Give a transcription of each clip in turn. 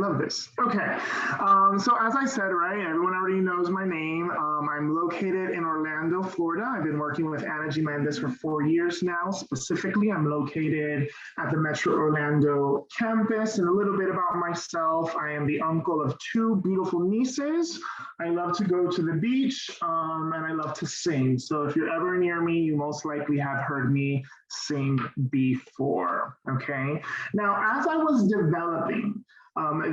love this. Okay, so as I said, right, everyone already knows my name. I'm located in Orlando, Florida. I've been working with AGMU for 4 years now. Specifically, I'm located at the Metro Orlando campus. And a little bit about myself, I am the uncle of 2 beautiful nieces. I love to go to the beach, and I love to sing. So if you're ever near me, you most likely have heard me sing before, okay? Now, as I was developing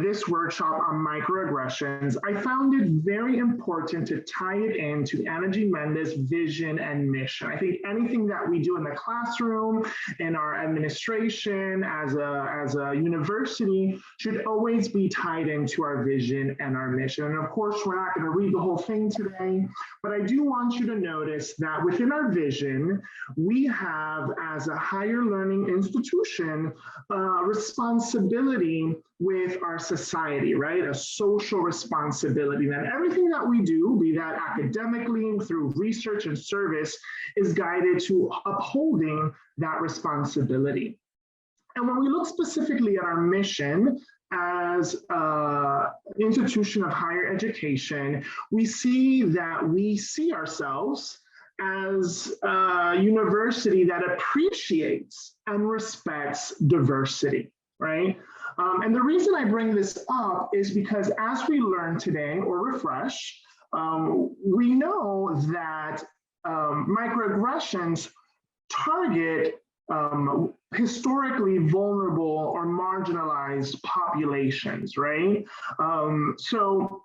this workshop on microaggressions, I found it very important to tie it into AGMU's vision and mission. I think anything that we do in the classroom, in our administration, as a university, should always be tied into our vision and our mission. And of course, we're not going to read the whole thing today, but I do want you to notice that within our vision, we have, as a higher learning institution, responsibility with our society, right? A social responsibility. That everything that we do, be that academically, through research and service, is guided to upholding that responsibility. And when we look specifically at our mission as an institution of higher education, we see that we see ourselves as a university that appreciates and respects diversity, right? And the reason I bring this up is because as we learn today or refresh, we know that microaggressions target historically vulnerable or marginalized populations, right? So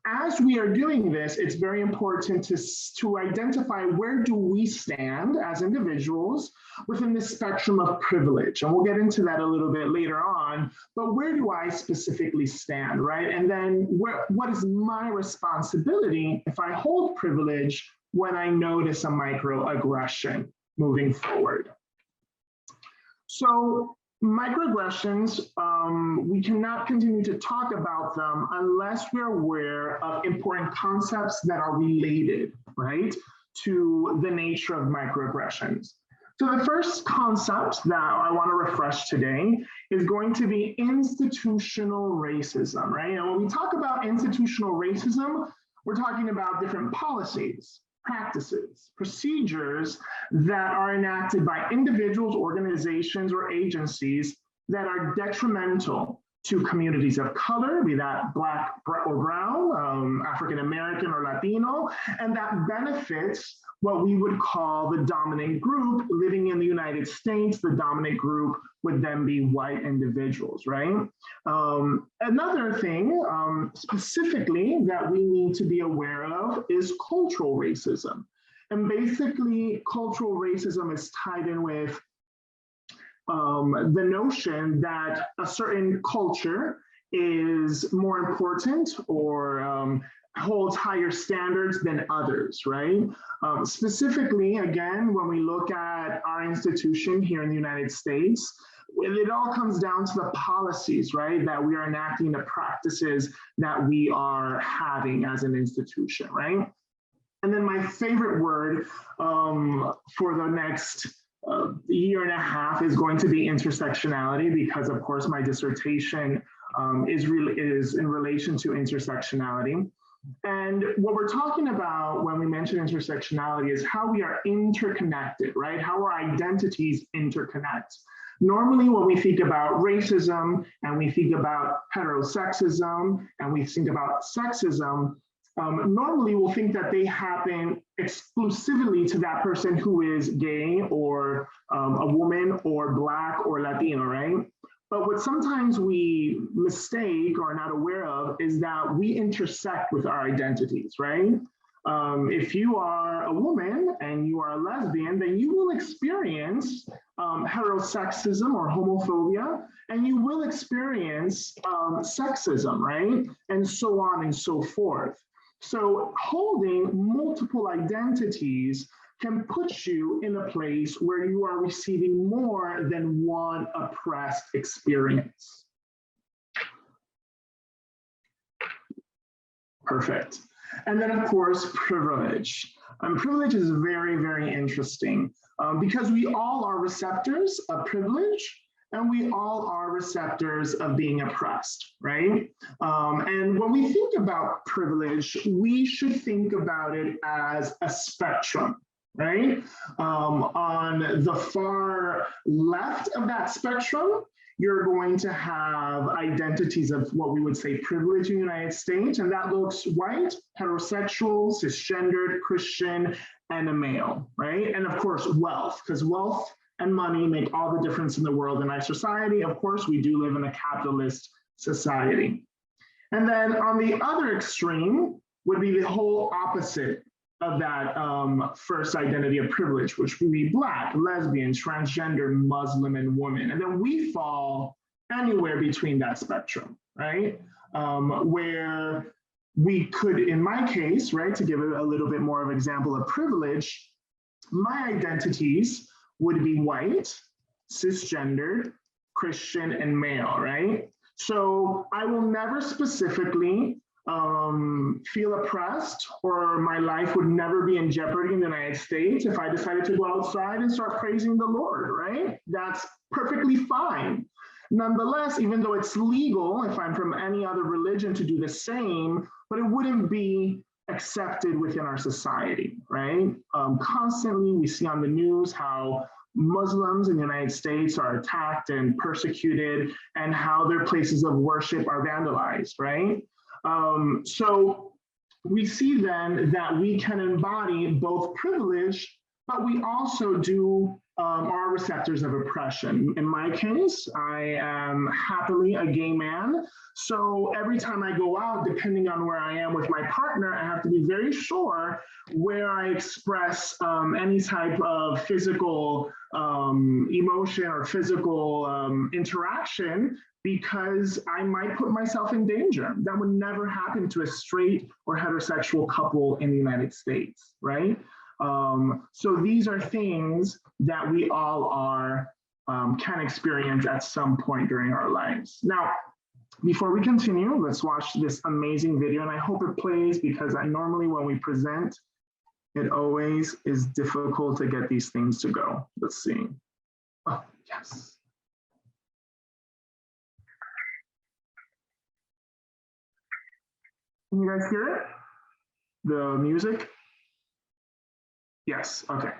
as we are doing this, it's very important to identify where do we stand as individuals within the spectrum of privilege. And we'll get into that a little bit later on, but where do I specifically stand, right? And then what is my responsibility if I hold privilege when I notice a microaggression moving forward? So microaggressions, we cannot continue to talk about them unless we're aware of important concepts that are related, right, to the nature of microaggressions. So the first concept that I want to refresh today is going to be institutional racism, right? And when we talk about institutional racism, we're talking about different policies, practices, procedures that are enacted by individuals, organizations, or agencies that are detrimental to communities of color, be that Black or Brown, African American or Latino, and that benefits what we would call the dominant group living in the United States. The dominant group would then be white individuals, right? Another thing specifically that we need to be aware of is cultural racism. And basically, cultural racism is tied in with the notion that a certain culture is more important or holds higher standards than others, right? Specifically, again, when we look at our institution here in the United States, it all comes down to the policies, right, that we are enacting, the practices that we are having as an institution, right? And then my favorite word for the next year and a half is going to be intersectionality, because of course my dissertation is in relation to intersectionality. And what we're talking about when we mention intersectionality is how we are interconnected, right? How our identities interconnect. Normally, when we think about racism and we think about heterosexism and we think about sexism, normally we'll think that they happen exclusively to that person who is gay or a woman or Black or Latino, right? But what sometimes we mistake or are not aware of is that we intersect with our identities, right? If you are a woman and you are a lesbian, then you will experience heterosexism or homophobia, and you will experience sexism, right? And so on and so forth. So holding multiple identities can put you in a place where you are receiving more than one oppressed experience. Perfect. And then, of course, privilege. Privilege is very, very interesting because we all are receptors of privilege, and we all are receptors of being oppressed, right? And when we think about privilege, we should think about it as a spectrum, right? On the far left of that spectrum, you're going to have identities of what we would say privilege in the United States, and that looks white, heterosexual, cisgendered, Christian, and a male, right? And of course, wealth, because wealth and money make all the difference in the world in our society. Of course, we do live in a capitalist society. And then on the other extreme would be the whole opposite of that first identity of privilege, which would be Black, lesbian, transgender, Muslim, and woman. And then we fall anywhere between that spectrum, right? Where we could, in my case, right, to give a little bit more of an example of privilege, my identities would be white, cisgendered, Christian, and male, right? So I will never specifically feel oppressed, or my life would never be in jeopardy in the United States if I decided to go outside and start praising the Lord, right? That's perfectly fine. Nonetheless, even though it's legal, if I'm from any other religion, to do the same, but it wouldn't be accepted within our society, right? Constantly, we see on the news how Muslims in the United States are attacked and persecuted, and how their places of worship are vandalized, right? So we see then that we can embody both privilege, but we also are receptors of oppression. In my case, I am happily a gay man. So every time I go out, depending on where I am with my partner, I have to be very sure where I express any type of physical emotion or physical interaction, because I might put myself in danger. That would never happen to a straight or heterosexual couple in the United States, right? So these are things that we all can experience at some point during our lives. Now, before we continue, let's watch this amazing video, and I hope it plays, because normally when we present, it always is difficult to get these things to go. Let's see. Oh, yes. Can you guys hear it? The music? Yes, okay.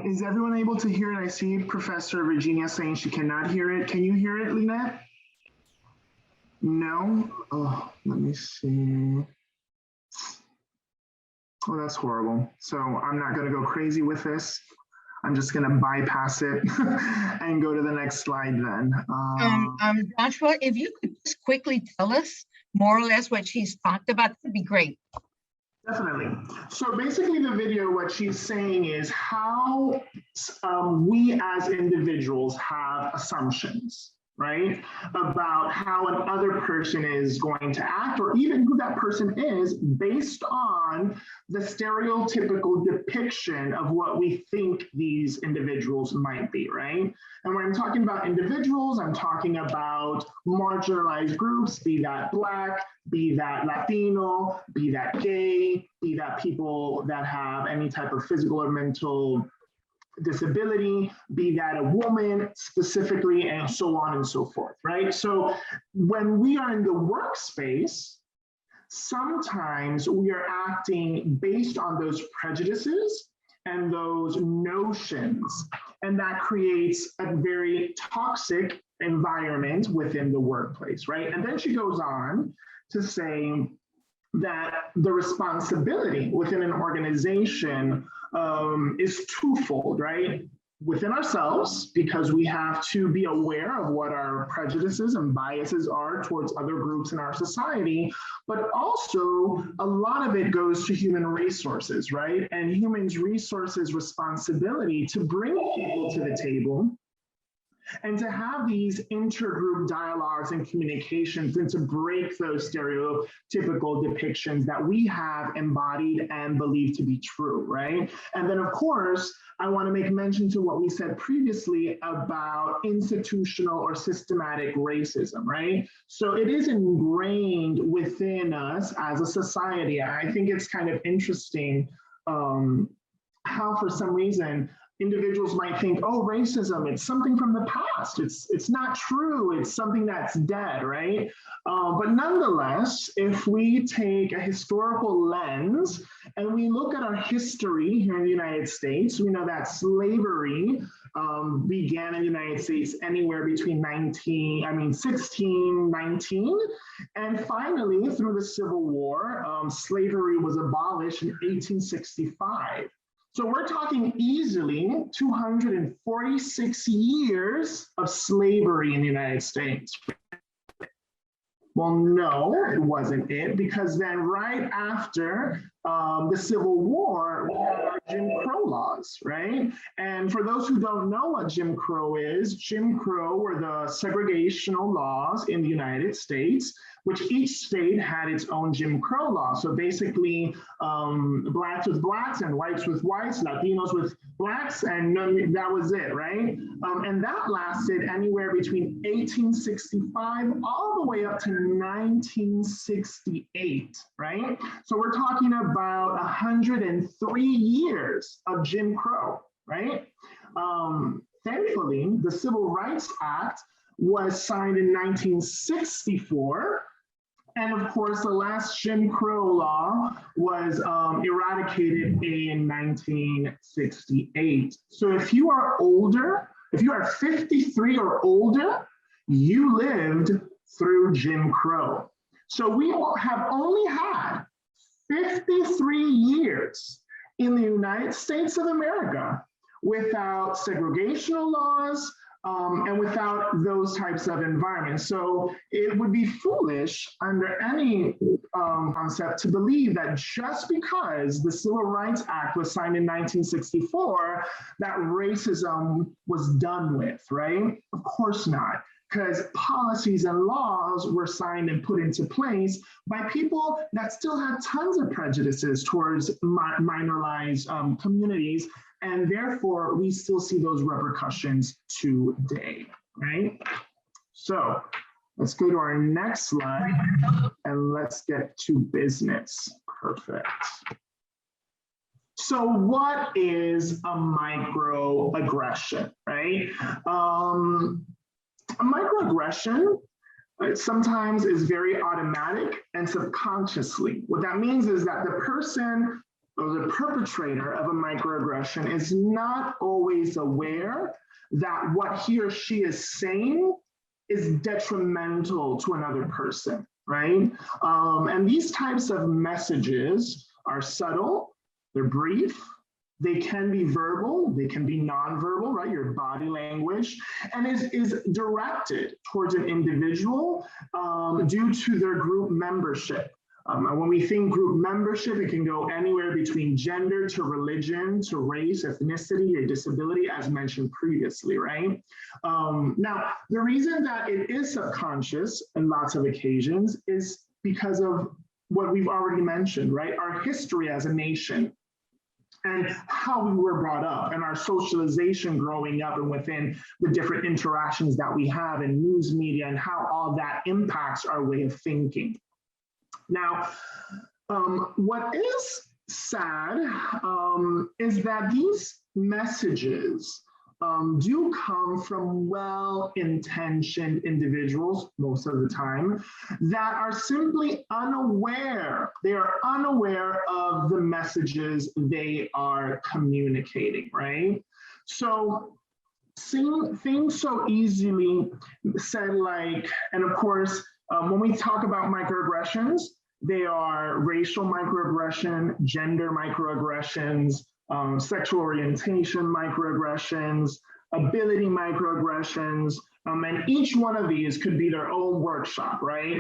Is everyone able to hear it? I see Professor Virginia saying she cannot hear it. Can you hear it, Lynette? No? Oh, let me see. Oh, that's horrible. So I'm not going to go crazy with this. I'm just going to bypass it and go to the next slide then. Joshua, if you could just quickly tell us more or less what she's talked about, that'd be great. Definitely. So basically the video, what she's saying is how we as individuals have assumptions, right? About how another person is going to act, or even who that person is, based on the stereotypical depiction of what we think these individuals might be, right? And when I'm talking about individuals, I'm talking about marginalized groups, be that Black, be that Latino, be that gay, be that people that have any type of physical or mental disability, be that a woman specifically, and so on and so forth, right? So when we are in the workspace, sometimes we are acting based on those prejudices and those notions, and that creates a very toxic environment within the workplace, right? And then she goes on to say that the responsibility within an organization is twofold, right? Within ourselves, because we have to be aware of what our prejudices and biases are towards other groups in our society, but also a lot of it goes to human resources, right? And human resources responsibility to bring people to the table and to have these intergroup dialogues and communications, and to break those stereotypical depictions that we have embodied and believed to be true, right? And then, of course, I want to make mention to what we said previously about institutional or systematic racism, right? So it is ingrained within us as a society. I think it's kind of interesting how, for some reason, individuals might think, oh, racism, it's something from the past. It's not true. It's something that's dead, right? But nonetheless, if we take a historical lens and we look at our history here in the United States, we know that slavery began in the United States anywhere between 1619, and finally, through the Civil War, slavery was abolished in 1865. So we're talking easily 246 years of slavery in the United States. Well, no, it wasn't it, because then right after the Civil War, we had our Jim Crow laws, right? And for those who don't know what Jim Crow is, Jim Crow were the segregational laws in the United States, which each state had its own Jim Crow law. So basically, Blacks with Blacks and whites with whites, Latinos with Blacks, and that was it, right? And that lasted anywhere between 1865 all the way up to 1968, right? So we're talking about 103 years of Jim Crow, right? Thankfully, the Civil Rights Act was signed in 1964. And of course, the last Jim Crow law was eradicated in 1968. So if you are older, if you are 53 or older, you lived through Jim Crow. So we have only had 53 years in the United States of America without segregational laws, and without those types of environments. So it would be foolish under any concept to believe that just because the Civil Rights Act was signed in 1964, that racism was done with, right? Of course not, because policies and laws were signed and put into place by people that still had tons of prejudices towards minorized communities. And therefore, we still see those repercussions today, right? So let's go to our next slide and let's get to business. Perfect. So what is a microaggression, right? A microaggression sometimes is very automatic and subconsciously. What that means is that the person or the perpetrator of a microaggression is not always aware that what he or she is saying is detrimental to another person, right? And these types of messages are subtle, they're brief, they can be verbal, they can be nonverbal, right? Your body language, and is directed towards an individual due to their group membership. And when we think group membership, it can go anywhere between gender to religion to race, ethnicity, or disability, as mentioned previously, right? Now, the reason that it is subconscious in lots of occasions is because of what we've already mentioned, right? Our history as a nation and how we were brought up and our socialization growing up and within the different interactions that we have in news media and how all that impacts our way of thinking. Now, what is sad is that these messages do come from well-intentioned individuals most of the time that are simply unaware. They are unaware of the messages they are communicating, right? So seeing things so easily said like, and of course, when we talk about microaggressions, they are racial microaggression, gender microaggressions, sexual orientation microaggressions, ability microaggressions, and each one of these could be their own workshop, right?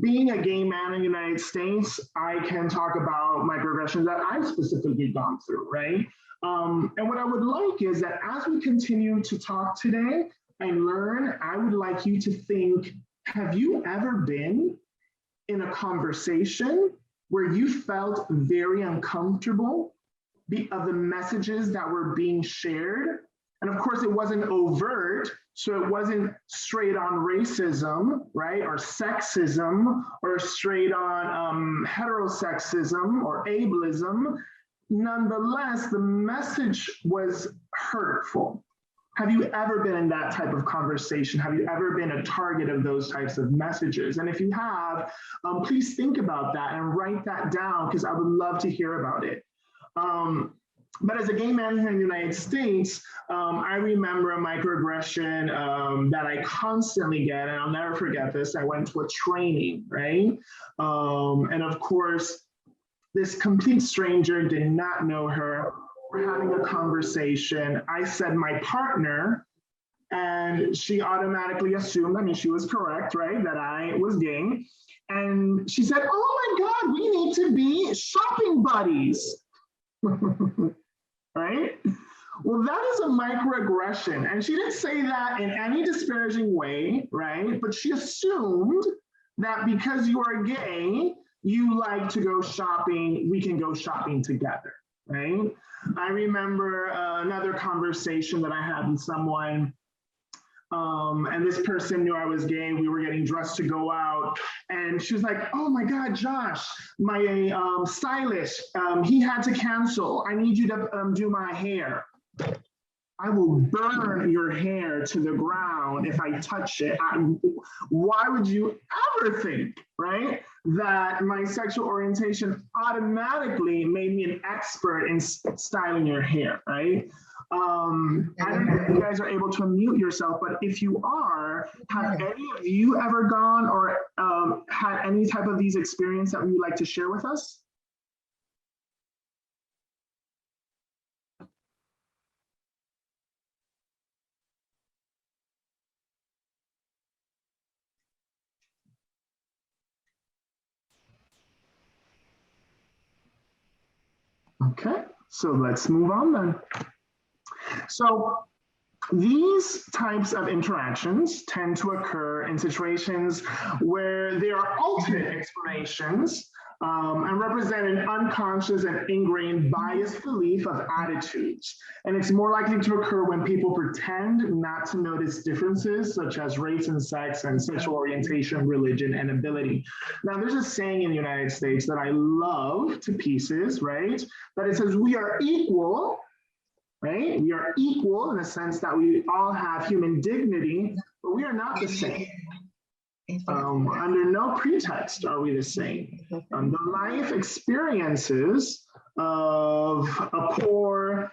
Being a gay man in the United States, I can talk about microaggressions that I've specifically gone through, right? And what I would like is that as we continue to talk today and learn, I would like you to think, have you ever been in a conversation where you felt very uncomfortable of the messages that were being shared? And of course, it wasn't overt, so it wasn't straight on racism, right? Or sexism, or straight on heterosexism or ableism. Nonetheless, the message was hurtful. Have you ever been in that type of conversation? Have you ever been a target of those types of messages? And if you have, please think about that and write that down, because I would love to hear about it. But as a gay man here in the United States, I remember a microaggression that I constantly get, and I'll never forget this. I went to a training, right? And of course, this complete stranger, did not know her. We're having a conversation. I said my partner, and she automatically assumed, I mean, she was correct, right, that I was gay. And she said, oh my God, we need to be shopping buddies. Right? Well, that is a microaggression. And she didn't say that in any disparaging way, right? But she assumed that because you are gay, you like to go shopping, we can go shopping together, right? I remember another conversation that I had with someone, and this person knew I was gay. We were getting dressed to go out, and she was like, oh my God, Josh, my stylist, he had to cancel. I need you to do my hair. I will burn your hair to the ground if I touch it. Why would you ever think, right, that my sexual orientation automatically made me an expert in styling your hair, right? I don't know if you guys are able to unmute yourself, but if you are, have any of you ever gone or had any type of these experience that you'd like to share with us? Okay, so let's move on then. So these types of interactions tend to occur in situations where there are alternate explanations and represent an unconscious and ingrained biased belief of attitudes. And it's more likely to occur when people pretend not to notice differences such as race and sex and sexual orientation, religion, and ability. Now, there's a saying in the United States that I love to pieces, right? That it says, we are equal, right? We are equal in the sense that we all have human dignity, but we are not the same. Under no pretext are we the same. The life experiences of a poor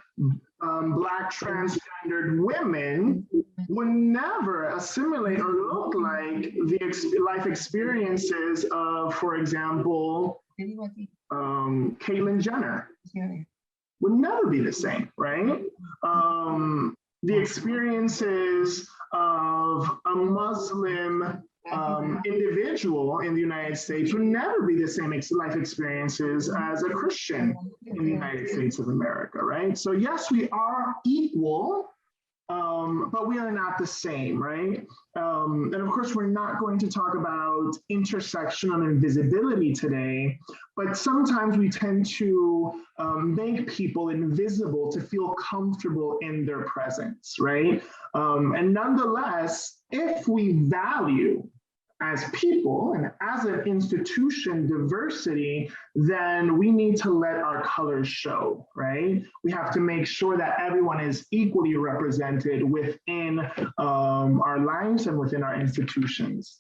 Black transgendered women would never assimilate or look like the life experiences of, for example, Caitlyn Jenner. Would never be the same, right? The experiences of a Muslim individual in the United States would never be the same life experiences as a Christian in the United States of America, right? So yes, we are equal, but we are not the same, right? And of course, we're not going to talk about intersectional invisibility today, but sometimes we tend to make people invisible to feel comfortable in their presence, right? And nonetheless, if we value as people and as an institution diversity, then we need to let our colors show, right? We have to make sure that everyone is equally represented within our lives and within our institutions.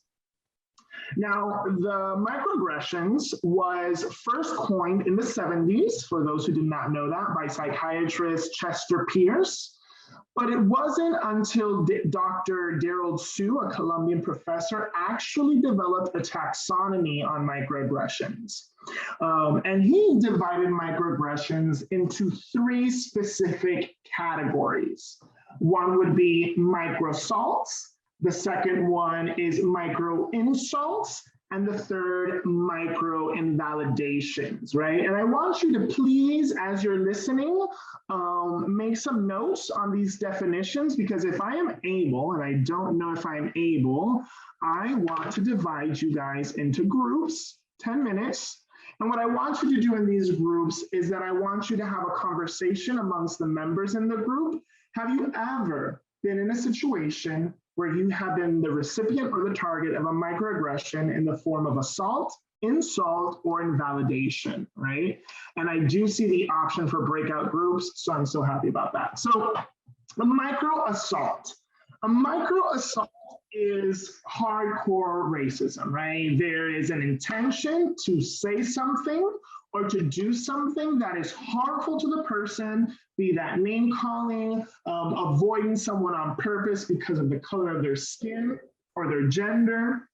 Now, the microaggressions was first coined in the 70s, for those who did not know that, by psychiatrist Chester Pierce. But it wasn't until Dr. Daryl Sue, a Columbian professor, actually developed a taxonomy on microaggressions. And he divided microaggressions into 3 specific categories. One would be microassaults, the second one is micro insults, and the third, micro invalidations, right? And I want you to please, as you're listening, make some notes on these definitions, because if I am able, and I don't know if I'm able, I want to divide you guys into groups, 10 minutes. And what I want you to do in these groups is that I want you to have a conversation amongst the members in the group. Have you ever been in a situation where you have been the recipient or the target of a microaggression in the form of assault, insult, or invalidation, right? And I do see the option for breakout groups, so I'm so happy about that. So a microassault. A microassault is hardcore racism, right? There is an intention to say something or to do something that is harmful to the person, be that name calling, avoiding someone on purpose because of the color of their skin or their gender,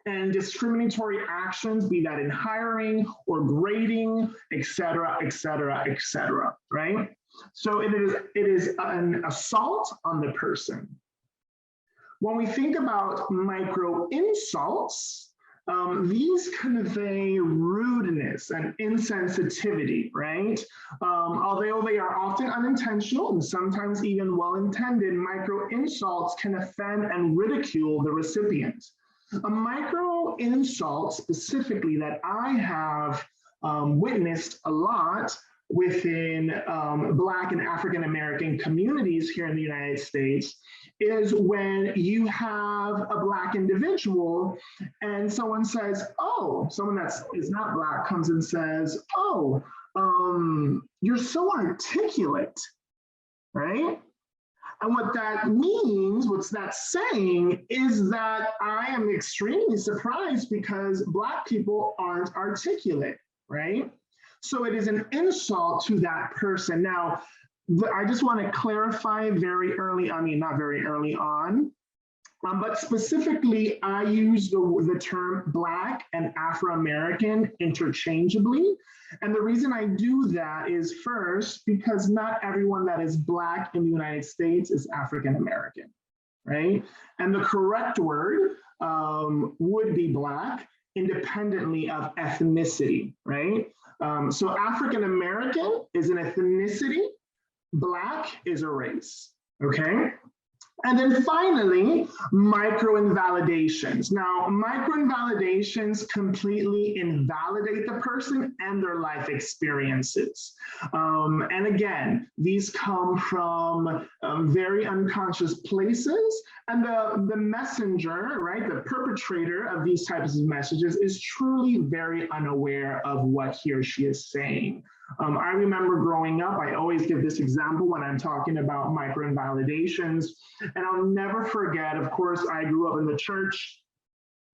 and discriminatory actions, be that in hiring or grading, et cetera, et cetera, et cetera, right? So it is an assault on the person. When we think about micro insults, these convey rudeness and insensitivity, right? Although they are often unintentional and sometimes even well-intended, micro insults can offend and ridicule the recipient. A micro insult specifically that I have witnessed a lot within Black and African American communities here in the United States is when you have a Black individual and someone says, oh, someone that is not Black comes and says, oh, you're so articulate, right? And what that means, what's that saying, is that I am extremely surprised because Black people aren't articulate, right? So it is an insult to that person. Now, I just want to clarify very early, I mean, not very early on, but specifically, I use the term Black and Afro-American interchangeably. And the reason I do that is first, because not everyone that is Black in the United States is African-American, right? And the correct word would be Black, independently of ethnicity, right? So African-American is an ethnicity, Black is a race, okay? And then finally, micro-invalidations. Now, micro-invalidations completely invalidate the person and their life experiences. And again, these come from very unconscious places, and the messenger, right, the perpetrator of these types of messages is truly very unaware of what he or she is saying. I remember growing up, I always give this example when I'm talking about micro-invalidations, and I'll never forget, of course, I grew up in the church.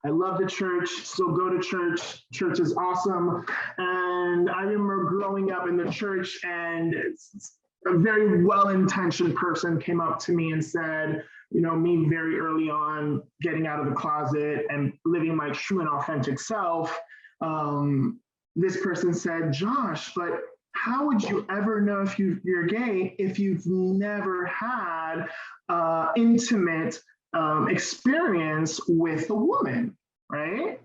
I love the church, still go to church. Church is awesome. And I remember growing up in the church and a very well-intentioned person came up to me and said, you know, me very early on, getting out of the closet and living my true and authentic self, this person said, Josh, but how would you ever know if you're gay if you've never had intimate experience with a woman, right?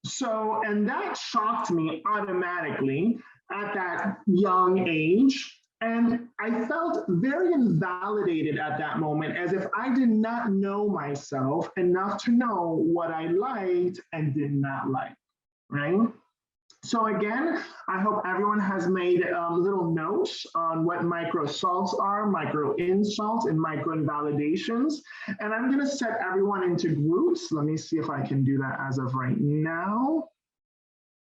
So, and that shocked me automatically at that young age. And I felt very invalidated at that moment, as if I did not know myself enough to know what I liked and did not like, right? So again, I hope everyone has made little notes on what micro assaults are, micro insults, and micro invalidations. And I'm going to set everyone into groups. Let me see if I can do that as of right now.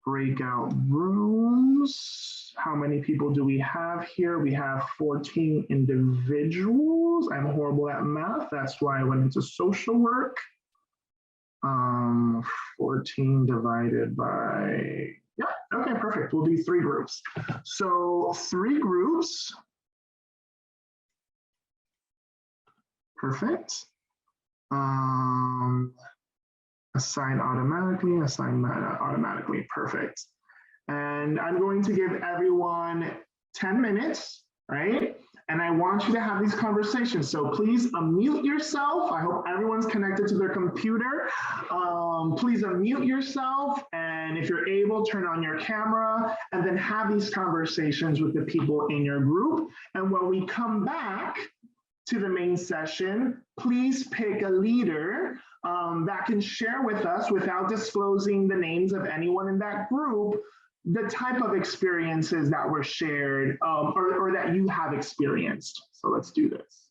Breakout rooms. How many people do we have here? We have 14 individuals. I'm horrible at math. That's why I went into social work. 14 divided by, yeah, okay, perfect. We'll do 3 groups. So 3 groups. Perfect. Assign automatically, perfect. And I'm going to give everyone 10 minutes, right? And I want you to have these conversations. So please unmute yourself. I hope everyone's connected to their computer. Please unmute yourself. And if you're able, turn on your camera and then have these conversations with the people in your group. And when we come back to the main session, please pick a leader that can share with us, without disclosing the names of anyone in that group, the type of experiences that were shared or that you have experienced. So let's do this.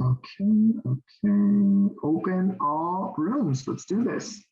Okay. Open all rooms. Let's do this.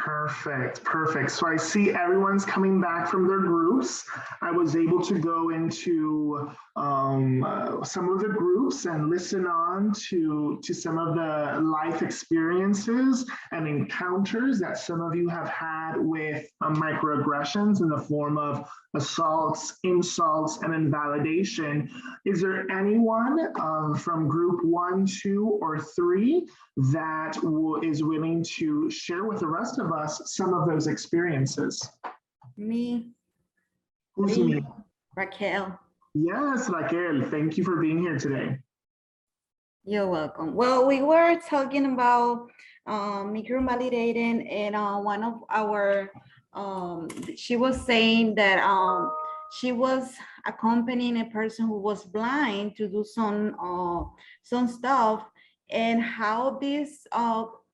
Perfect, perfect. So I see everyone's coming back from their groups. I was able to go into some of the groups and listen on to some of the life experiences and encounters that some of you have had with microaggressions in the form of assaults, insults, and invalidation. Is there anyone from group 1, 2, or 3 that is willing to share with the rest of us some of those experiences? Me. Who's me? Raquel. Yes, Raquel, thank you for being here today. You're welcome. Well, we were talking about micro-invalidating, and one of our, she was saying that she was accompanying a person who was blind to do some stuff, and how this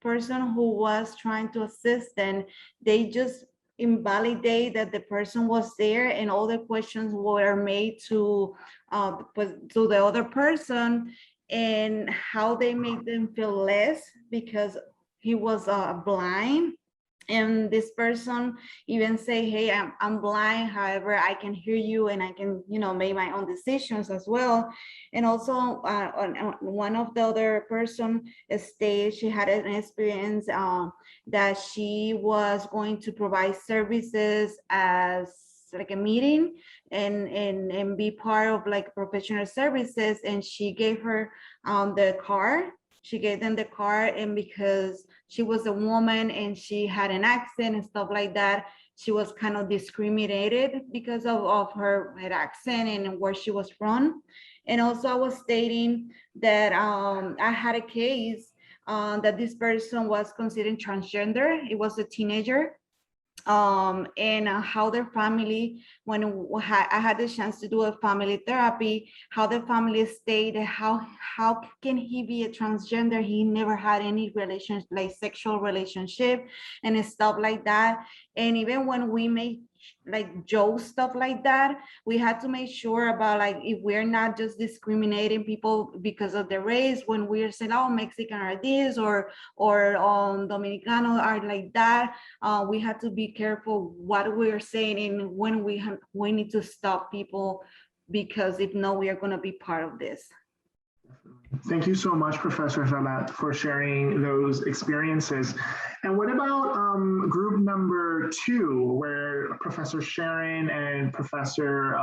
person who was trying to assist them, they just invalidate that the person was there, and all the questions were made to the other person, and how they made them feel less because he was blind. And this person even say, hey, I'm blind, however, I can hear you and I can, make my own decisions as well. And also on one of the other person stated she had an experience that she was going to provide services as like a meeting and be part of like professional services, and she gave her the car. She gave them the car, and because she was a woman and she had an accent and stuff like that, she was kind of discriminated because of her accent and where she was from. And also I was stating that I had a case that this person was considered transgender. It was a teenager. And how their family, when I had the chance to do a family therapy, how the family stated how can he be a transgender? He never had any relations, like sexual relationship and stuff like that. And even when we made like joke stuff like that, we had to make sure about like if we're not just discriminating people because of the race, when we're saying, oh, Mexican are this or Dominicano are like that, we have to be careful what we're saying and when we need to stop people, because if not, we are going to be part of this. Thank you so much, Professor Salat, for sharing those experiences. And what about group number 2, where Professor Sharon and Professor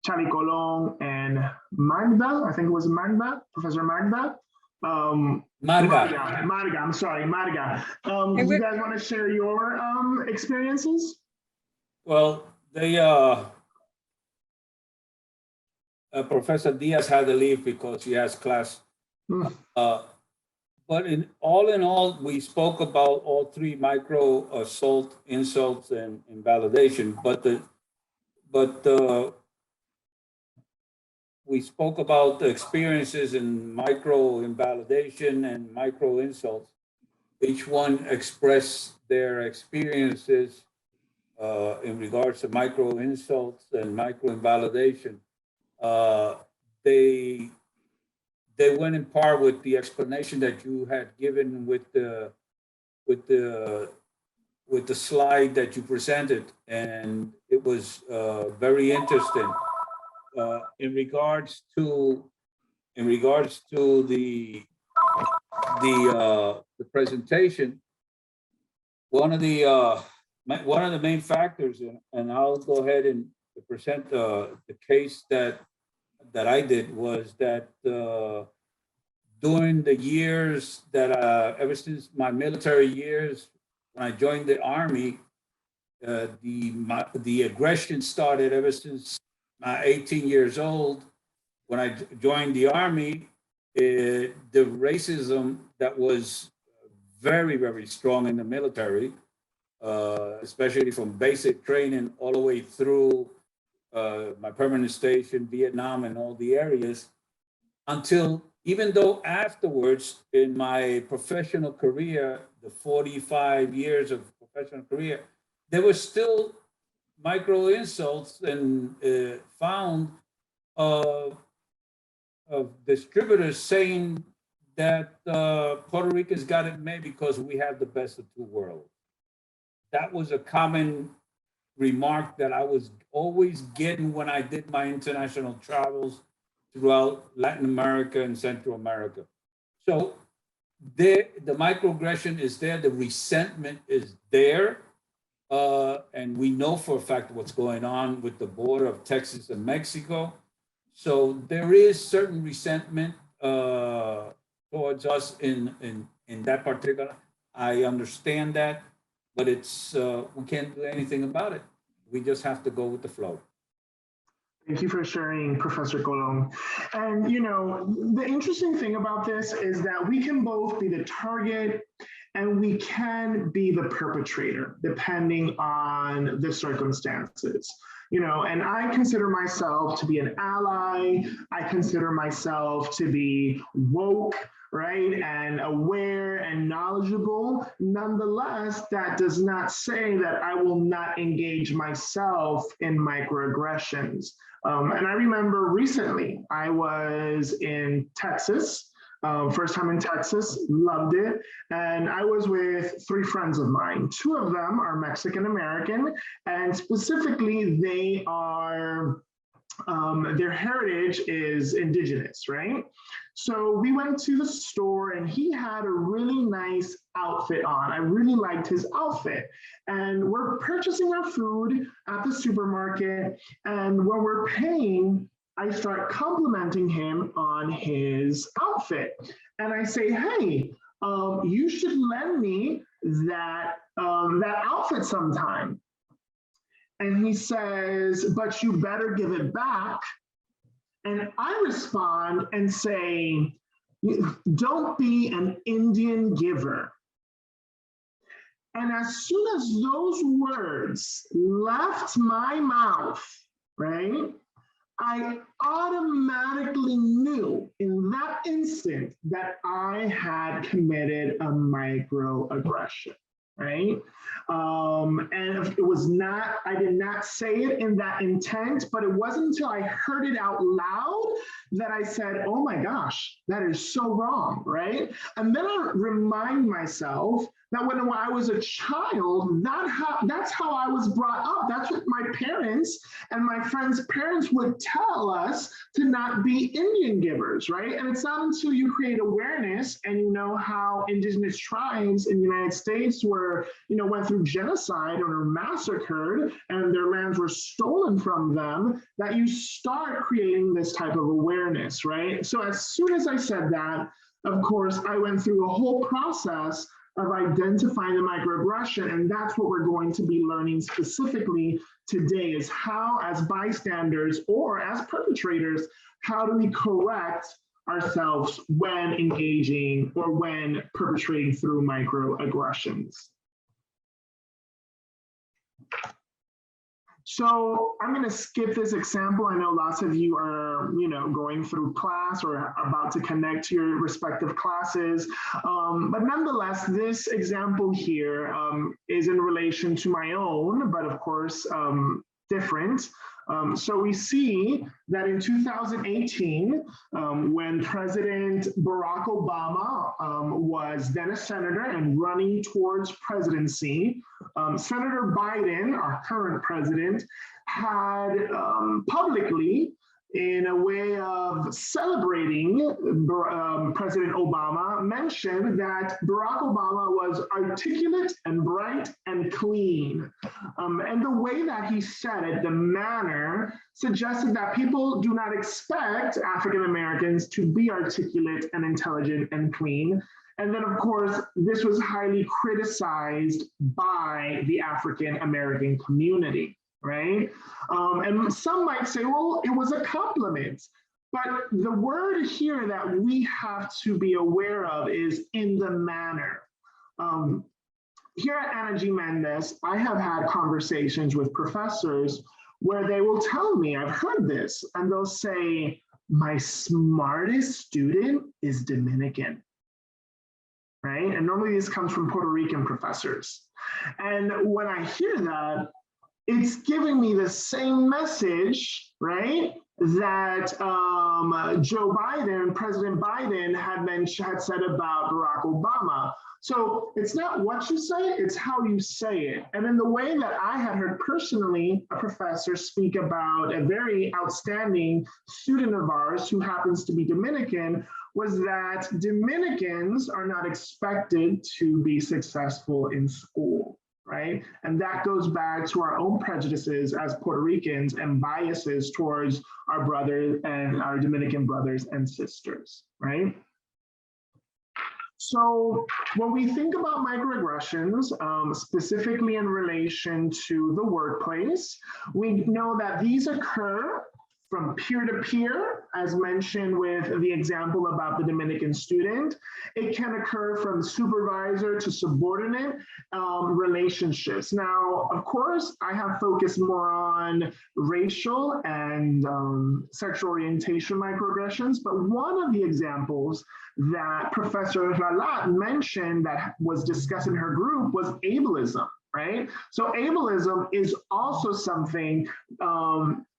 Chali Colon and Magda, I think it was Magda, Professor Magda? Marga, I'm sorry, Marga. Do you guys want to share your experiences? Well, they Professor Diaz had to leave because he has class. But in all, we spoke about all 3: micro, assault, insults, and invalidation. But we spoke about the experiences in micro invalidation and micro insults. Each one expressed their experiences in regards to micro insults and micro invalidation. They went in par with the explanation that you had given with the slide that you presented, and it was very interesting. In regards to the presentation, one of the main factors, and I'll go ahead and present the case that I did, was that during the years that ever since my military years, when I joined the Army, the aggression started ever since 18 years old. When I joined the Army, the racism that was very, very strong in the military, especially from basic training all the way through my permanent station, Vietnam, and all the areas, until even though afterwards in my professional career, the 45 years of professional career, there were still micro insults and found of distributors saying that Puerto Rico's got it made because we have the best of 2 worlds. that was a common remark that I was always getting when I did my international travels throughout Latin America and Central America. So the microaggression is there, the resentment is there, and we know for a fact what's going on with the border of Texas and Mexico. So there is certain resentment towards us in that particular. I understand that, but it's we can't do anything about it. We just have to go with the flow. Thank you for sharing, Professor Colon. And you know, the interesting thing about this is that we can both be the target and we can be the perpetrator, depending on the circumstances. You know, and I consider myself to be an ally. I consider myself to be woke, right, and aware and knowledgeable. Nonetheless, that does not say that I will not engage myself in microaggressions. And I remember recently, I was in Texas, first time in Texas, loved it. And I was with 3 friends of mine. 2 of them are Mexican American, and specifically they are, their heritage is indigenous, right? So we went to the store and he had a really nice outfit on. I really liked his outfit. And we're purchasing our food at the supermarket. And when we're paying, I start complimenting him on his outfit. And I say, hey, you should lend me that outfit sometime. And he says, but you better give it back. And I respond and say, don't be an Indian giver. And as soon as those words left my mouth, right, I automatically knew in that instant that I had committed a microaggression, right? And it was not, I did not say it in that intent, but it wasn't until I heard it out loud that I said, oh my gosh, that is so wrong, right? And then I remind myself that when I was a child, that's how I was brought up. That's what my parents and my friends' parents would tell us, to not be Indian givers, right? And it's not until you create awareness and you know how indigenous tribes in the United States were, you know, went through genocide or were massacred and their lands were stolen from them, that you start creating this type of awareness, right? So as soon as I said that, of course, I went through a whole process of identifying the microaggression, and that's what we're going to be learning specifically today, is how, as bystanders or as perpetrators, how do we correct ourselves when engaging or when perpetrating through microaggressions. So I'm going to skip this example. I know lots of you are, you know, going through class or about to connect to your respective classes. But nonetheless, this example here is in relation to my own, but of course, different. So we see that in 2018, when President Barack Obama was then a senator and running towards presidency, Senator Biden, our current president, had publicly, in a way of celebrating President Obama, mentioned that Barack Obama was articulate and bright and clean. And the way that he said it, the manner, suggested that people do not expect African Americans to be articulate and intelligent and clean. And then, of course, this was highly criticized by the African American community, right? And some might say, well, it was a compliment. But the word here that we have to be aware of is in the manner. Here at Ana G. Mendez, I have had conversations with professors where they will tell me, I've heard this, and they'll say, my smartest student is Dominican, right? And normally this comes from Puerto Rican professors. And when I hear that, it's giving me the same message, right, that President Biden had said about Barack Obama. So it's not what you say, it's how you say it. And in the way that I had heard personally a professor speak about a very outstanding student of ours who happens to be Dominican, was that Dominicans are not expected to be successful in school, right? And that goes back to our own prejudices as Puerto Ricans and biases towards our brothers and our Dominican brothers and sisters, right? So when we think about microaggressions, specifically in relation to the workplace, we know that these occur from peer to peer, as mentioned with the example about the Dominican student. It can occur from supervisor to subordinate relationships. Now, of course, I have focused more on racial and sexual orientation microaggressions, but one of the examples that Professor Ralat mentioned that was discussed in her group was ableism, right? So ableism is also something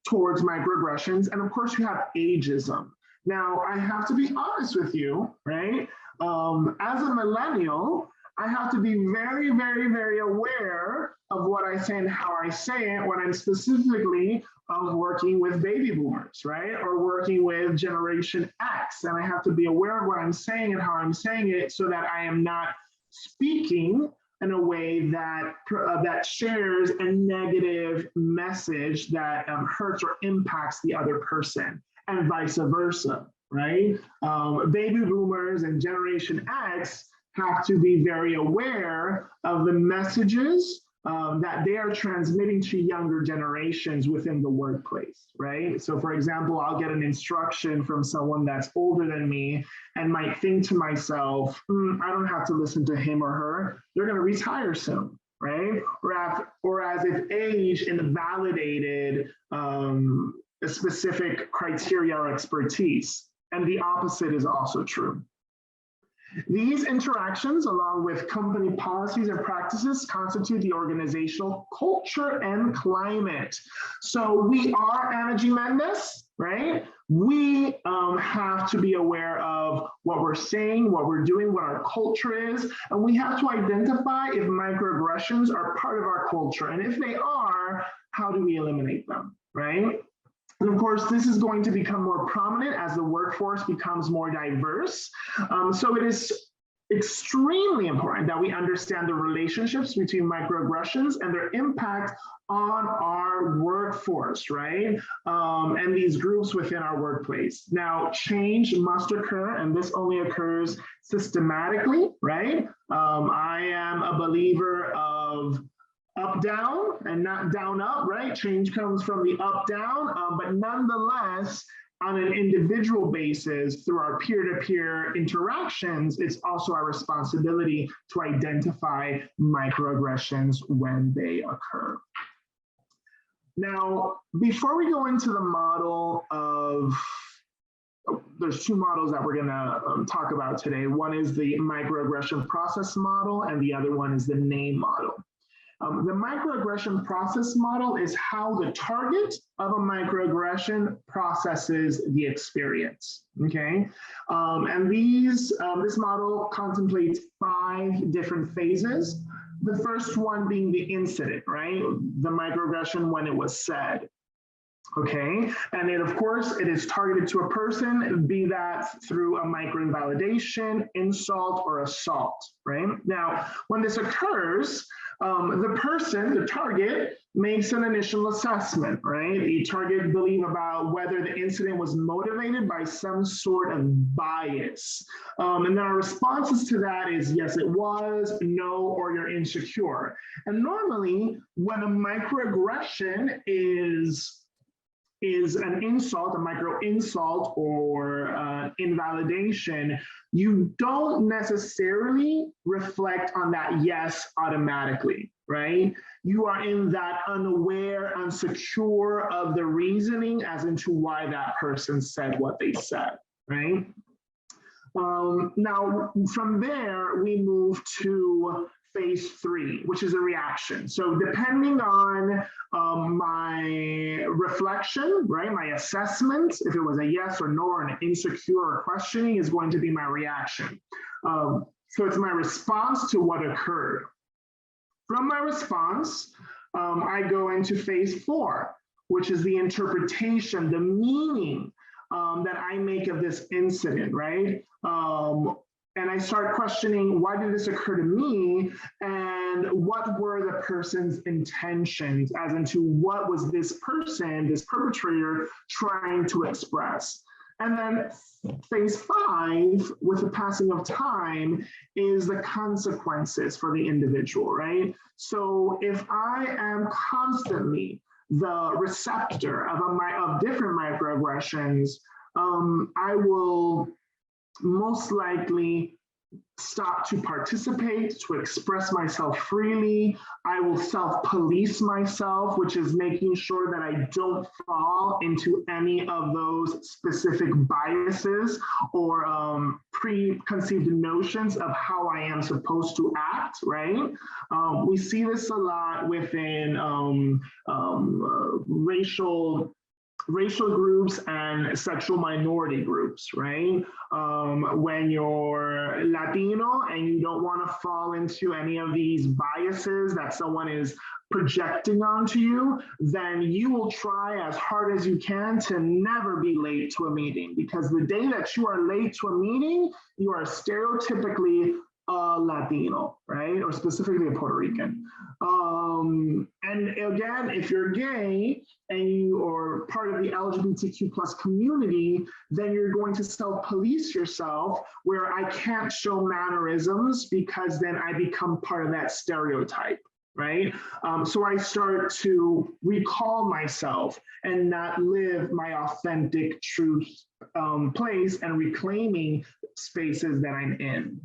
towards microaggressions. And of course you have ageism. Now I have to be honest with you, right? As a millennial, I have to be very, very, very aware of what I say and how I say it when I'm specifically working with baby boomers, right? Or working with Generation X. And I have to be aware of what I'm saying and how I'm saying it so that I am not speaking in a way that that shares a negative message that hurts or impacts the other person, and vice versa, right? Baby boomers and Generation X have to be very aware of the messages that they are transmitting to younger generations within the workplace, right? So for example, I'll get an instruction from someone that's older than me and might think to myself, I don't have to listen to him or her, they're gonna retire soon, right? Or as if age invalidated a specific criteria or expertise. And the opposite is also true. These interactions, along with company policies and practices, constitute the organizational culture and climate. So we are Anna Mendes, right? We have to be aware of what we're saying, what we're doing, what our culture is, and we have to identify if microaggressions are part of our culture. And if they are, how do we eliminate them, right? And of course, this is going to become more prominent as the workforce becomes more diverse. So it is extremely important that we understand the relationships between microaggressions and their impact on our workforce, right? And these groups within our workplace. Now, change must occur, and this only occurs systematically, right? I am a believer of up down and not down up, right? Change comes from the up down, but nonetheless, on an individual basis, through our peer-to-peer interactions, it's also our responsibility to identify microaggressions when they occur. Now, before we go into the model of, there's two models that we're gonna talk about today. One is the microaggression process model, and the other one is the name model. The microaggression process model is how the target of a microaggression processes the experience, okay? And this model contemplates 5 different phases. The first one being the incident, right? The microaggression when it was said. Okay, and it, of course, it is targeted to a person, be that through a microinvalidation, insult, or assault, right? Now, when this occurs, the person, the target, makes an initial assessment, right? The target believe about whether the incident was motivated by some sort of bias. And then our responses to that is, yes, it was, no, or you're insecure. And normally, when a microaggression is an insult, a micro insult, or invalidation, you don't necessarily reflect on that yes automatically, right? You are in that unaware, unsecure of the reasoning as into why that person said what they said, right? Now, from there, we move to phase 3, which is a reaction. So depending on my reflection, right, my assessment, if it was a yes or no or an insecure or questioning, is going to be my reaction. So it's my response to what occurred. From my response, I go into phase 4, which is the interpretation, the meaning that I make of this incident, right? And I start questioning, why did this occur to me? And what were the person's intentions, as into what was this person, this perpetrator, trying to express? And then phase 5, with the passing of time, is the consequences for the individual, right? So if I am constantly the receptor of different microaggressions, I will most likely stop to participate, to express myself freely. I will self-police myself, which is making sure that I don't fall into any of those specific biases or preconceived notions of how I am supposed to act, right? We see this a lot within racial groups and sexual minority groups, right? When you're Latino and you don't want to fall into any of these biases that someone is projecting onto you, then you will try as hard as you can to never be late to a meeting, because the day that you are late to a meeting, you are stereotypically Latino, right? Or specifically a Puerto Rican. And again, if you're gay and you are part of the LGBTQ plus community, then you're going to self-police yourself, where I can't show mannerisms because then I become part of that stereotype, right? So I start to recall myself and not live my authentic truth place and reclaiming spaces that I'm in.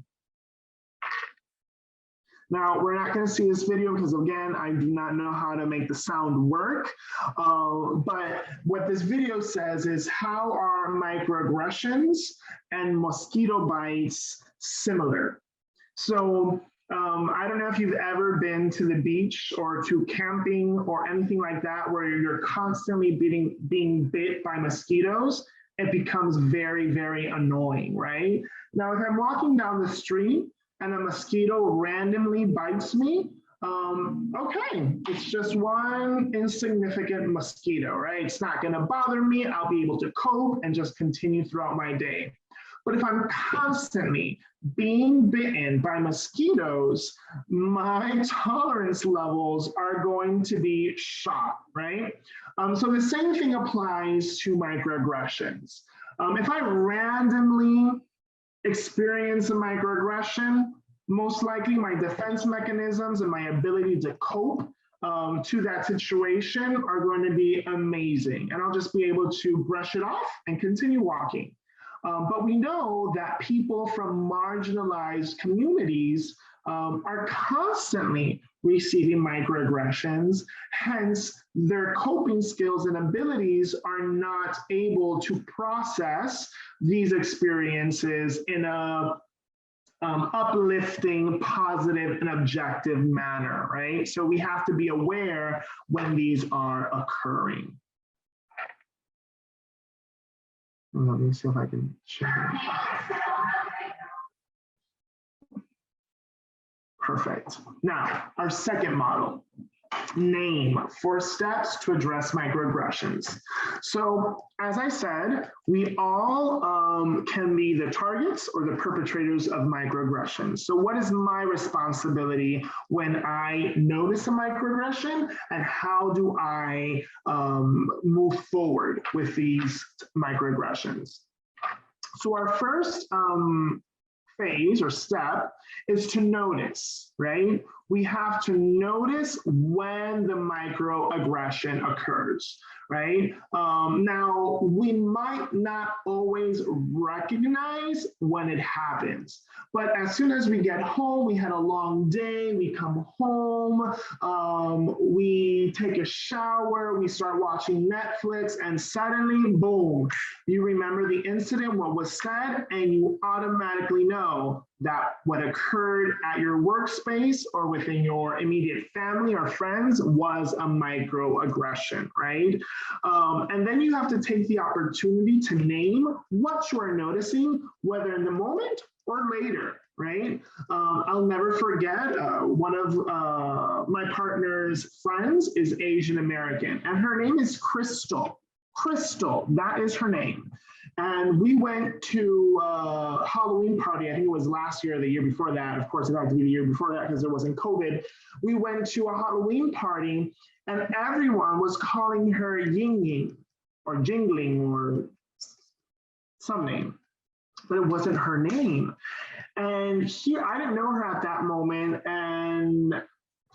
Now, we're not going to see this video because, again, I do not know how to make the sound work. But what this video says is, how are microaggressions and mosquito bites similar? So I don't know if you've ever been to the beach or to camping or anything like that, where you're constantly being bit by mosquitoes. It becomes very, very annoying, right? Now, if I'm walking down the street and a mosquito randomly bites me, okay, it's just one insignificant mosquito, right? It's not gonna bother me. I'll be able to cope and just continue throughout my day. But if I'm constantly being bitten by mosquitoes, my tolerance levels are going to be shot, right? So the same thing applies to microaggressions. If I randomly experience a microaggression, most likely my defense mechanisms and my ability to cope to that situation are going to be amazing. And I'll just be able to brush it off and continue walking. But we know that people from marginalized communities are constantly receiving microaggressions, hence their coping skills and abilities are not able to process these experiences in a uplifting, positive, and objective manner, right? So we have to be aware when these are occurring. Let me see if I can share. Perfect. Now, our second model, name 4 steps to address microaggressions. So, as I said, we all can be the targets or the perpetrators of microaggressions. So what is my responsibility when I notice a microaggression, and how do I move forward with these microaggressions? So our first phase or step is to notice, right? We have to notice when the microaggression occurs, right? Now, we might not always recognize when it happens, but as soon as we get home, we had a long day, we come home, we take a shower, we start watching Netflix, and suddenly, boom, you remember the incident, what was said, and you automatically know that what occurred at your workspace or within your immediate family or friends was a microaggression, right? And then you have to take the opportunity to name what you are noticing, whether in the moment or later, right? I'll never forget one of my partner's friends is Asian American, and her name is Crystal. Crystal, that is her name. And we went to a Halloween party. I think it was last year or the year before that. Of course, it had to be the year before that because there wasn't COVID. We went to a Halloween party and everyone was calling her Ying Ying or Jingling or some name, but it wasn't her name. And here, I didn't know her at that moment. And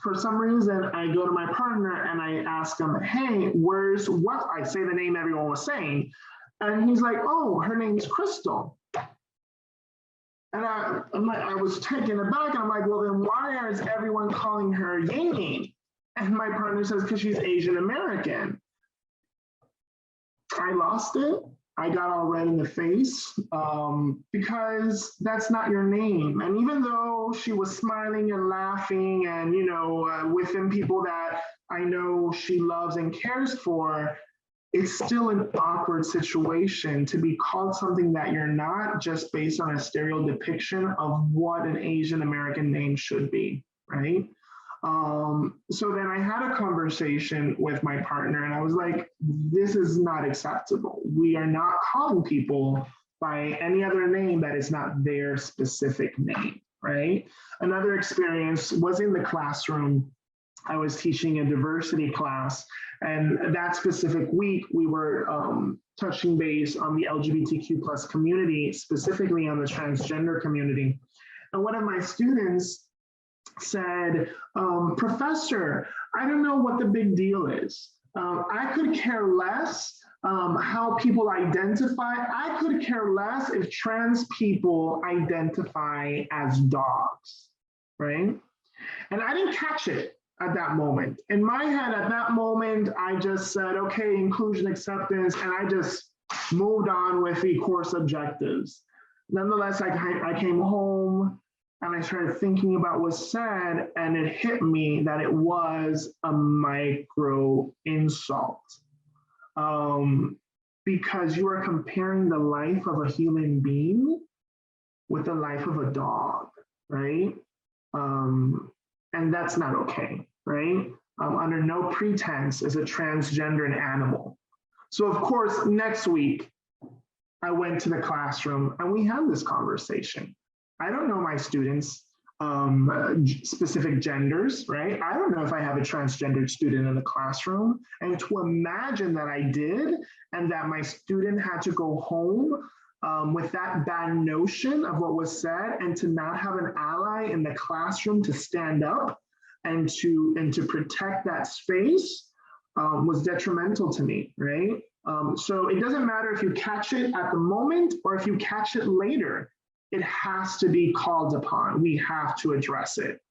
for some reason, I go to my partner and I ask him, hey, where's what? I say the name everyone was saying. And he's like, oh, her name's Crystal. And I was taken aback. And I'm like, well, then why is everyone calling her Ying Ying? And my partner says, because she's Asian American. I lost it. I got all red in the face because that's not your name. And even though she was smiling and laughing and, you know, within people that I know she loves and cares for, it's still an awkward situation to be called something that you're not just based on a stereo depiction of what an Asian American name should be, right? So then I had a conversation with my partner and I was like, this is not acceptable. We are not calling people by any other name that is not their specific name, right? Another experience was in the classroom. I was teaching a diversity class, and that specific week we were touching base on the LGBTQ plus community, specifically on the transgender community. And one of my students said, Professor, I don't know what the big deal is. I could care less how people identify. I could care less if trans people identify as dogs, right? And I didn't catch it at that moment. In my head, at that moment, I just said, okay, inclusion, acceptance, and I just moved on with the course objectives. Nonetheless, I came home and I started thinking about what was said, and it hit me that it was a micro insult. Because you are comparing the life of a human being with the life of a dog, right? And that's not okay, right? Under no pretense is a transgender an animal. So of course, next week, I went to the classroom and we had this conversation. I don't know my students' specific genders, right? I don't know if I have a transgendered student in the classroom. And to imagine that I did and that my student had to go home with that bad notion of what was said and to not have an ally in the classroom to stand up and to protect that space was detrimental to me, right? So it doesn't matter if you catch it at the moment or if you catch it later, it has to be called upon. We have to address it.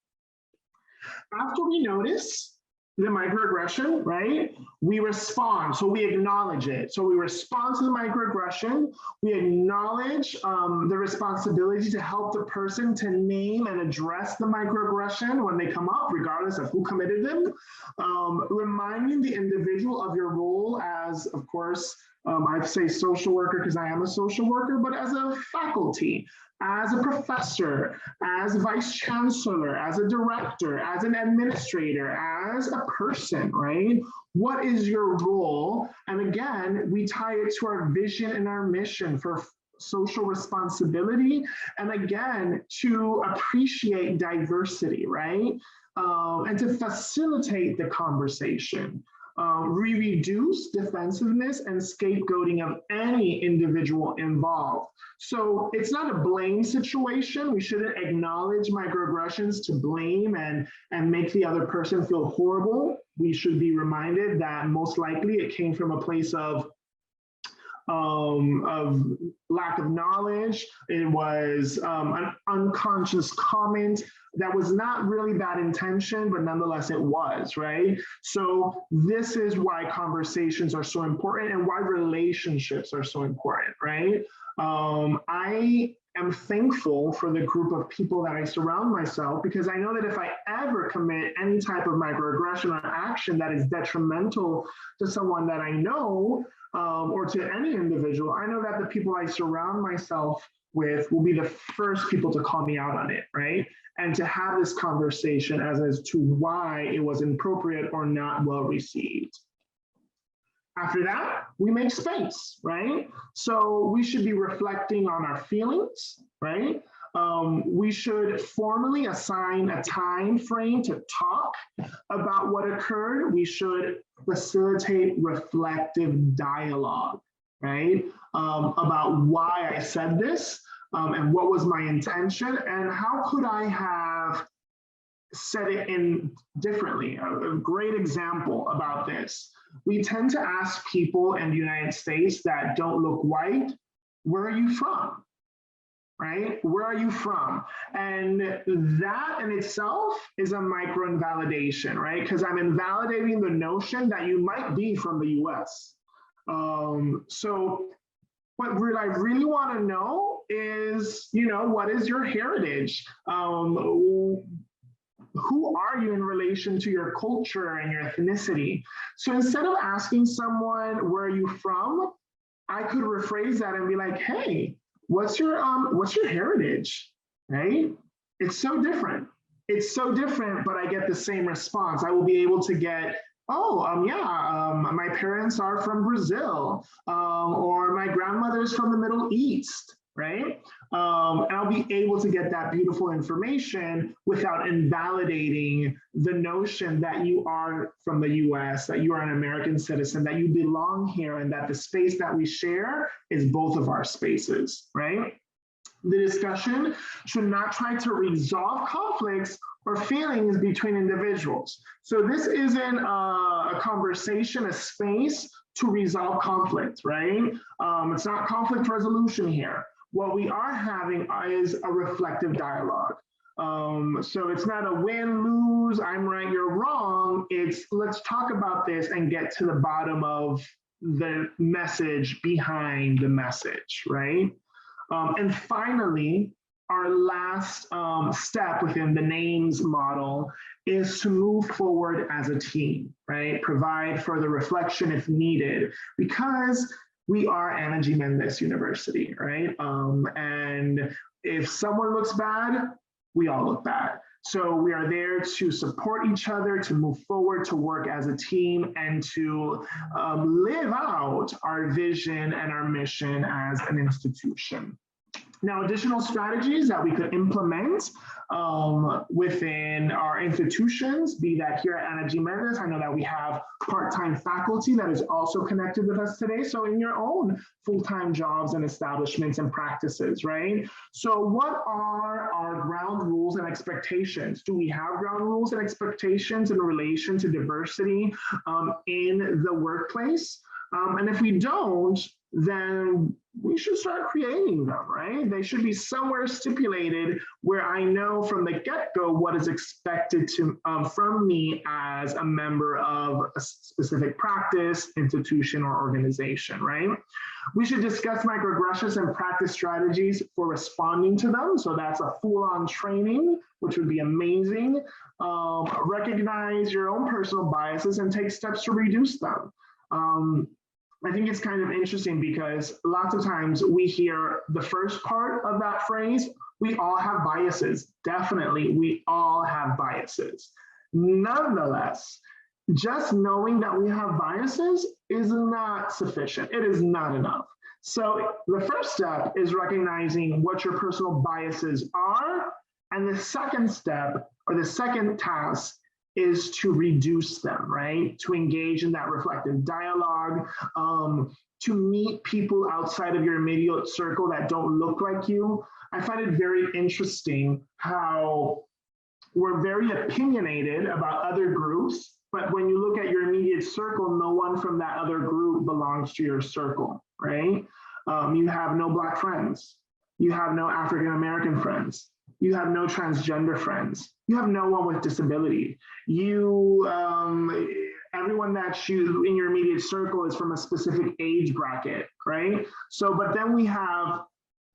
After we notice the microaggression, right, we respond. So we acknowledge it. So we respond to the microaggression. We acknowledge the responsibility to help the person to name and address the microaggression when they come up, regardless of who committed them. Reminding the individual of your role as, of course, I'd say social worker because I am a social worker, but as a faculty, as a professor, as a vice chancellor, as a director, as an administrator, as a person, right? What is your role? And again, we tie it to our vision and our mission for social responsibility. And again, to appreciate diversity, right? And to facilitate the conversation. We reduce defensiveness and scapegoating of any individual involved. So it's not a blame situation. We shouldn't acknowledge microaggressions to blame and make the other person feel horrible. We should be reminded that most likely it came from a place of lack of knowledge. It was an unconscious comment that was not really bad intention, but nonetheless it was, right? So this is why conversations are so important and why relationships are so important, right? I am I'm thankful for the group of people that I surround myself, because I know that if I ever commit any type of microaggression or action that is detrimental to someone that I know, or to any individual, I know that the people I surround myself with will be the first people to call me out on it, right? And to have this conversation as to why it was inappropriate or not well received. After that, we make space, right? So we should be reflecting on our feelings, right? We should formally assign a time frame to talk about what occurred. We should facilitate reflective dialogue, right? About why I said this, and what was my intention, and how could I have said it in differently. A great example about this. We tend to ask people in the United States that don't look white, where are you from? Right? Where are you from? And that in itself is a micro invalidation, right? Because I'm invalidating the notion that you might be from the US. So what I really want to know is, what is your heritage? Who are you in relation to your culture and your ethnicity? So instead of asking someone, where are you from? I could rephrase that and be like, hey, what's your heritage, right? It's so different. It's so different, but I get the same response. I will be able to get, my parents are from Brazil, or my grandmother's from the Middle East, right? And I'll be able to get that beautiful information without invalidating the notion that you are from the US, that you are an American citizen, that you belong here, and that the space that we share is both of our spaces, right? The discussion should not try to resolve conflicts or feelings between individuals. So this isn't a conversation, a space to resolve conflict, right? It's not conflict resolution here. What we are having is a reflective dialogue. So it's not a win, lose, I'm right, you're wrong. It's let's talk about this and get to the bottom of the message behind the message, right? And finally, our last step within the names model is to move forward as a team, right? Provide further reflection if needed, because we are Ana G. Mendez University, right? And if someone looks bad, we all look bad. So we are there to support each other, to move forward, to work as a team, and to live out our vision and our mission as an institution. Now, additional strategies that we could implement within our institutions, be that here at Ana G. Mendez, I know that we have part-time faculty that is also connected with us today. So in your own full-time jobs and establishments and practices, right? So what are our ground rules and expectations? Do we have ground rules and expectations in relation to diversity in the workplace? And if we don't, then we should start creating them, right? They should be somewhere stipulated where I know from the get-go what is expected to from me as a member of a specific practice, institution, or organization, right? We should discuss microaggressions and practice strategies for responding to them. So that's a full-on training, which would be amazing. Recognize your own personal biases and take steps to reduce them. I think it's kind of interesting because lots of times we hear the first part of that phrase, we all have biases. Definitely, we all have biases. Nonetheless, just knowing that we have biases is not sufficient. It is not enough. So the first step is recognizing what your personal biases are. And the second step, or the second task, is to reduce them, right? To engage in that reflective dialogue, to meet people outside of your immediate circle that don't look like you. I find it very interesting how we're very opinionated about other groups, but when you look at your immediate circle, no one from that other group belongs to your circle, right? You have no Black friends. You have no African-American friends. You have no transgender friends. You have no one with disability. You, everyone that you in your immediate circle is from a specific age bracket, right? So, but then we have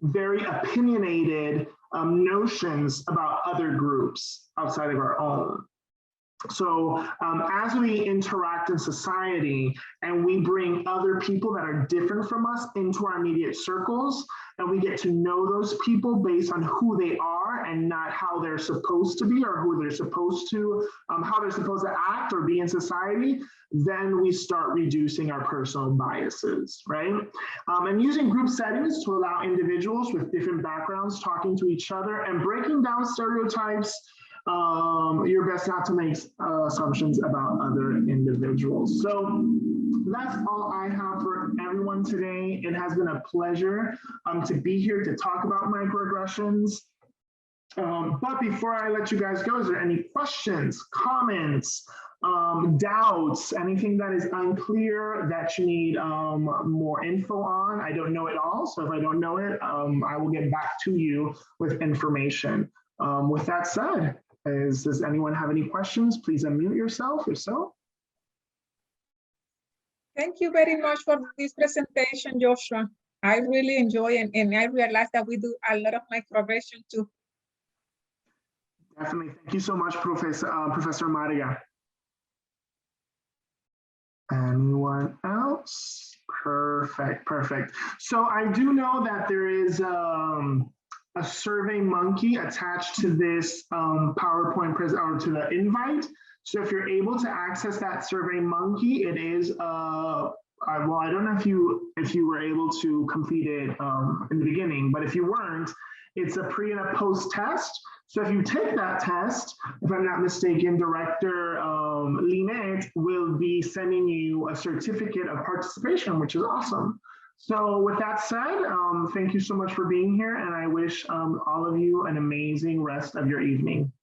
very opinionated notions about other groups outside of our own. So as we interact in society and we bring other people that are different from us into our immediate circles, and we get to know those people based on who they are and not how they're supposed to be or who they're supposed to, how they're supposed to act or be in society, then we start reducing our personal biases, right? And using group settings to allow individuals with different backgrounds talking to each other and breaking down stereotypes. You're best not to make assumptions about other individuals. So that's all I have for everyone today. It has been a pleasure to be here to talk about microaggressions. But before I let you guys go, is there any questions, comments, doubts, anything that is unclear that you need more info on? I don't know it all, so if I don't know it, I will get back to you with information. With that said, does anyone have any questions? Please unmute yourself if so. Thank you very much for this presentation, Joshua. I really enjoy it, and I realize that we do a lot of microaggression too. Definitely. Thank you so much, Professor Maria. Anyone else? Perfect, perfect. So I do know that there is a Survey Monkey attached to this PowerPoint or to the invite. So if you're able to access that Survey Monkey, it is well, I don't know if you were able to complete it in the beginning, but if you weren't, it's a pre and a post test. So if you take that test, if I'm not mistaken, Director Lynette will be sending you a certificate of participation, which is awesome. So with that said, thank you so much for being here, and I wish all of you an amazing rest of your evening.